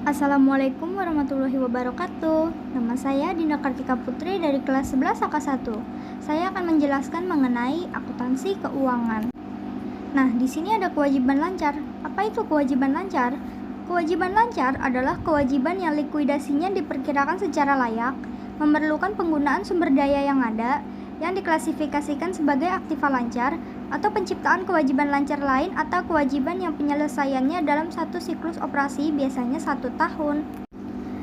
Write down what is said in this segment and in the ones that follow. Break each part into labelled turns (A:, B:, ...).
A: Assalamualaikum warahmatullahi wabarakatuh. Nama saya Dinda Kartika Putri dari kelas 11 AK1. Saya akan menjelaskan mengenai akuntansi keuangan. Nah, di sini ada kewajiban lancar. Apa itu kewajiban lancar? Kewajiban lancar adalah kewajiban yang likuidasinya diperkirakan secara layak, memerlukan penggunaan sumber daya yang ada, yang diklasifikasikan sebagai aktiva lancar, atau penciptaan kewajiban lancar lain atau kewajiban yang penyelesaiannya dalam satu siklus operasi, biasanya 1 tahun.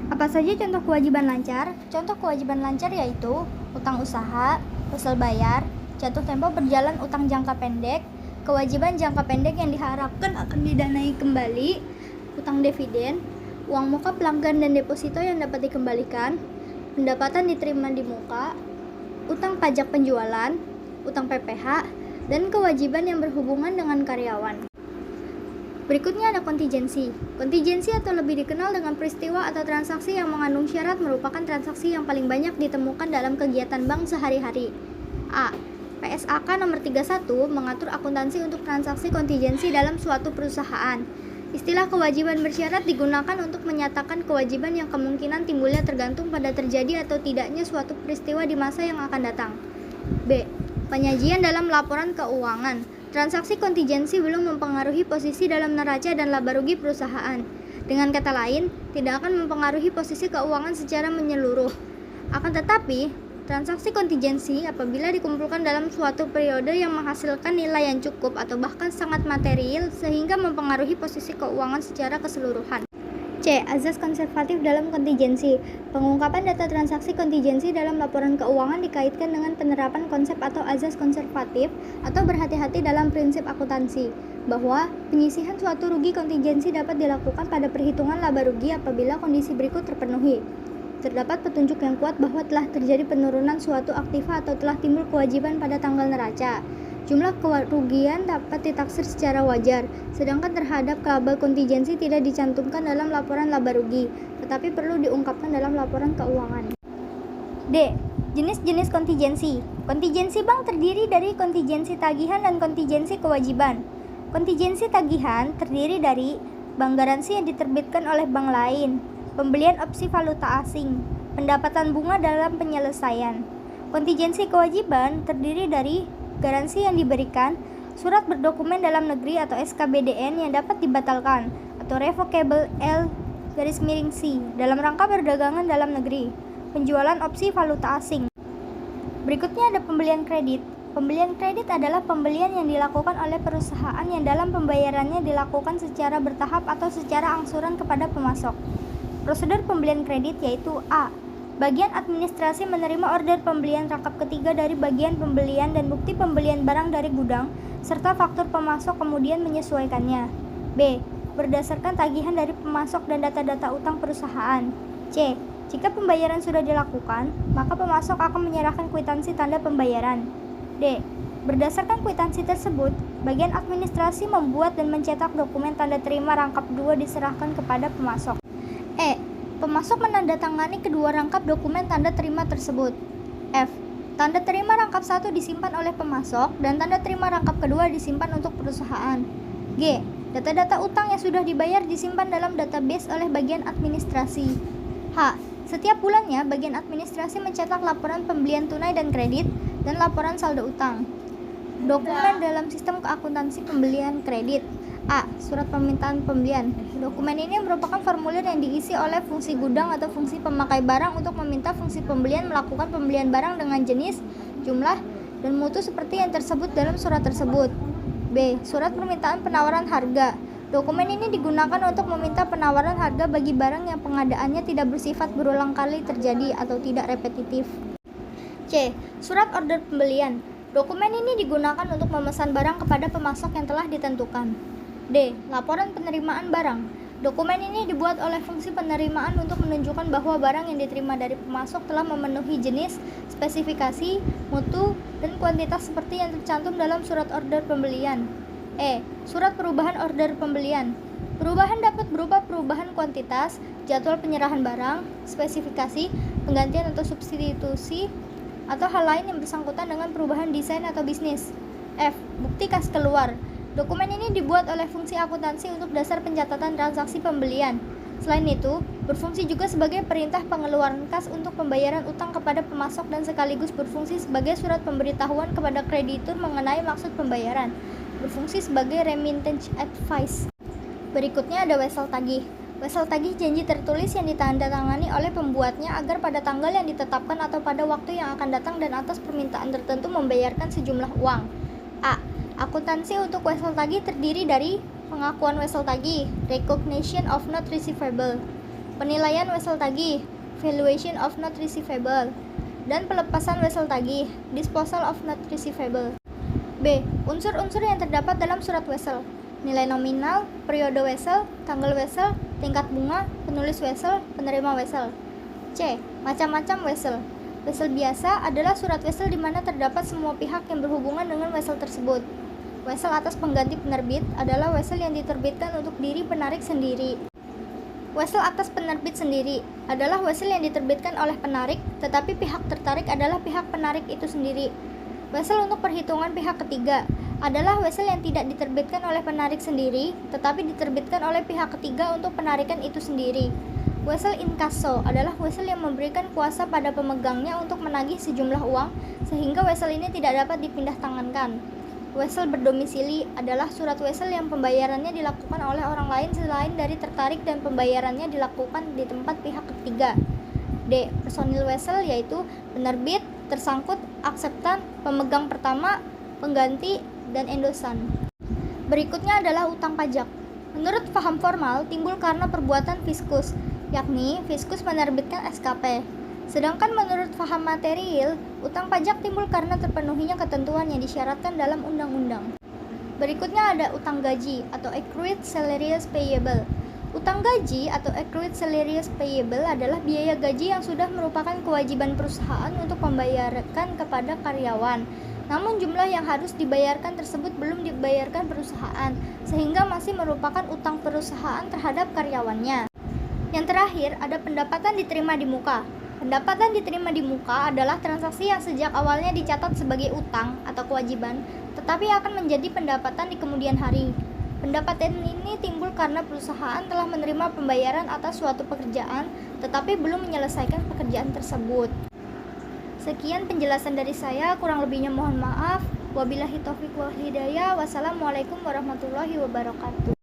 A: Apa saja contoh kewajiban lancar? Contoh kewajiban lancar yaitu utang usaha, usul bayar, jatuh tempo berjalan utang jangka pendek, kewajiban jangka pendek yang diharapkan akan didanai kembali, utang dividen, uang muka pelanggan dan deposito yang dapat dikembalikan, pendapatan diterima di muka, utang pajak penjualan, utang PPh, dan kewajiban yang berhubungan dengan karyawan. Berikutnya ada kontingensi. Kontingensi atau lebih dikenal dengan peristiwa atau transaksi yang mengandung syarat merupakan transaksi yang paling banyak ditemukan dalam kegiatan bank sehari-hari. A. PSAK nomor 31 mengatur akuntansi untuk transaksi kontingensi dalam suatu perusahaan. Istilah kewajiban bersyarat digunakan untuk menyatakan kewajiban yang kemungkinan timbulnya tergantung pada terjadi atau tidaknya suatu peristiwa di masa yang akan datang. B. Penyajian dalam laporan keuangan. Transaksi kontingensi belum mempengaruhi posisi dalam neraca dan laba rugi perusahaan. Dengan kata lain, tidak akan mempengaruhi posisi keuangan secara menyeluruh. Akan tetapi, transaksi kontingensi apabila dikumpulkan dalam suatu periode yang menghasilkan nilai yang cukup atau bahkan sangat material sehingga mempengaruhi posisi keuangan secara keseluruhan. C. Azas konservatif dalam kontingensi. Pengungkapan data transaksi kontingensi dalam laporan keuangan dikaitkan dengan penerapan konsep atau azas konservatif atau berhati-hati dalam prinsip akuntansi, bahwa penyisihan suatu rugi kontingensi dapat dilakukan pada perhitungan laba rugi apabila kondisi berikut terpenuhi. Terdapat petunjuk yang kuat bahwa telah terjadi penurunan suatu aktiva atau telah timbul kewajiban pada tanggal neraca. Jumlah kerugian dapat ditaksir secara wajar, sedangkan terhadap laba kontingensi tidak dicantumkan dalam laporan laba rugi, tetapi perlu diungkapkan dalam laporan keuangan. D. Jenis-jenis kontingensi. Kontingensi bank terdiri dari kontingensi tagihan dan kontingensi kewajiban. Kontingensi tagihan terdiri dari bank garansi yang diterbitkan oleh bank lain, pembelian opsi valuta asing, pendapatan bunga dalam penyelesaian. Kontingensi kewajiban terdiri dari garansi yang diberikan, surat berdokumen dalam negeri atau SKBDN yang dapat dibatalkan atau revocable L-C dalam rangka perdagangan dalam negeri, penjualan opsi valuta asing. Berikutnya ada pembelian kredit. Pembelian kredit adalah pembelian yang dilakukan oleh perusahaan yang dalam pembayarannya dilakukan secara bertahap atau secara angsuran kepada pemasok. Prosedur pembelian kredit yaitu A. Bagian administrasi menerima order pembelian rangkap ketiga dari bagian pembelian dan bukti pembelian barang dari gudang, serta faktur pemasok kemudian menyesuaikannya. B. Berdasarkan tagihan dari pemasok dan data-data utang perusahaan. C. Jika pembayaran sudah dilakukan, maka pemasok akan menyerahkan kwitansi tanda pembayaran. D. Berdasarkan kwitansi tersebut, bagian administrasi membuat dan mencetak dokumen tanda terima rangkap 2 diserahkan kepada pemasok. E. Pemasok menandatangani kedua rangkap dokumen tanda terima tersebut. F. Tanda terima rangkap 1 disimpan oleh pemasok dan tanda terima rangkap kedua disimpan untuk perusahaan. G. Data-data utang yang sudah dibayar disimpan dalam database oleh bagian administrasi. H. Setiap bulannya, bagian administrasi mencetak laporan pembelian tunai dan kredit dan laporan saldo utang. Dokumen dalam sistem keakuntansi pembelian kredit. A. Surat permintaan pembelian. Dokumen ini merupakan formulir yang diisi oleh fungsi gudang atau fungsi pemakai barang untuk meminta fungsi pembelian melakukan pembelian barang dengan jenis, jumlah, dan mutu seperti yang tersebut dalam surat tersebut. B. Surat permintaan penawaran harga. Dokumen ini digunakan untuk meminta penawaran harga bagi barang yang pengadaannya tidak bersifat berulang kali terjadi atau tidak repetitif. C. Surat order pembelian. Dokumen ini digunakan untuk memesan barang kepada pemasok yang telah ditentukan. D. Laporan penerimaan barang. Dokumen ini dibuat oleh fungsi penerimaan untuk menunjukkan bahwa barang yang diterima dari pemasok telah memenuhi jenis, spesifikasi, mutu, dan kuantitas seperti yang tercantum dalam surat order pembelian. E. Surat perubahan order pembelian. Perubahan dapat berupa perubahan kuantitas, jadwal penyerahan barang, spesifikasi, penggantian atau substitusi, atau hal lain yang bersangkutan dengan perubahan desain atau bisnis. F. Bukti kas keluar. Dokumen ini dibuat oleh fungsi akuntansi untuk dasar pencatatan transaksi pembelian. Selain itu, berfungsi juga sebagai perintah pengeluaran kas untuk pembayaran utang kepada pemasok dan sekaligus berfungsi sebagai surat pemberitahuan kepada kreditur mengenai maksud pembayaran. Berfungsi sebagai remittance advice. Berikutnya ada wesel tagih. Wesel tagih janji tertulis yang ditandatangani oleh pembuatnya agar pada tanggal yang ditetapkan atau pada waktu yang akan datang dan atas permintaan tertentu membayarkan sejumlah uang. A. Akuntansi untuk wesel tagih terdiri dari pengakuan wesel tagih, recognition of not receivable, penilaian wesel tagih, valuation of not receivable, dan pelepasan wesel tagih, disposal of not receivable. B. Unsur-unsur yang terdapat dalam surat wesel: nilai nominal, periode wesel, tanggal wesel, tingkat bunga, penulis wesel, penerima wesel. C. Macam-macam wesel. Wesel biasa adalah surat wesel di mana terdapat semua pihak yang berhubungan dengan wesel tersebut. Wesel atas pengganti penerbit adalah wesel yang diterbitkan untuk diri penarik sendiri. Wesel atas penerbit sendiri adalah wesel yang diterbitkan oleh penarik, tetapi pihak tertarik adalah pihak penarik itu sendiri. Wesel untuk perhitungan pihak ketiga adalah wesel yang tidak diterbitkan oleh penarik sendiri, tetapi diterbitkan oleh pihak ketiga untuk penarikan itu sendiri. Wesel inkasso adalah wesel yang memberikan kuasa pada pemegangnya untuk menagih sejumlah uang, sehingga wesel ini tidak dapat dipindah tangankan. Wesel berdomisili adalah surat wesel yang pembayarannya dilakukan oleh orang lain selain dari tertarik dan pembayarannya dilakukan di tempat pihak ketiga. D. Personil wesel yaitu penerbit, tersangkut, akseptan, pemegang pertama, pengganti, dan endosan. Berikutnya adalah utang pajak. Menurut paham formal timbul karena perbuatan fiskus, yakni fiskus menerbitkan SKP. Sedangkan menurut paham material, utang pajak timbul karena terpenuhinya ketentuan yang disyaratkan dalam undang-undang. Berikutnya ada utang gaji atau accrued salaries payable. Utang gaji atau accrued salaries payable adalah biaya gaji yang sudah merupakan kewajiban perusahaan untuk membayarkan kepada karyawan. Namun jumlah yang harus dibayarkan tersebut belum dibayarkan perusahaan, sehingga masih merupakan utang perusahaan terhadap karyawannya. Yang terakhir ada pendapatan diterima di muka. Pendapatan diterima di muka adalah transaksi yang sejak awalnya dicatat sebagai utang atau kewajiban, tetapi akan menjadi pendapatan di kemudian hari. Pendapatan ini timbul karena perusahaan telah menerima pembayaran atas suatu pekerjaan, tetapi belum menyelesaikan pekerjaan tersebut. Sekian penjelasan dari saya, kurang lebihnya mohon maaf. Wabillahi taufiq wal hidayah. Wassalamualaikum warahmatullahi wabarakatuh.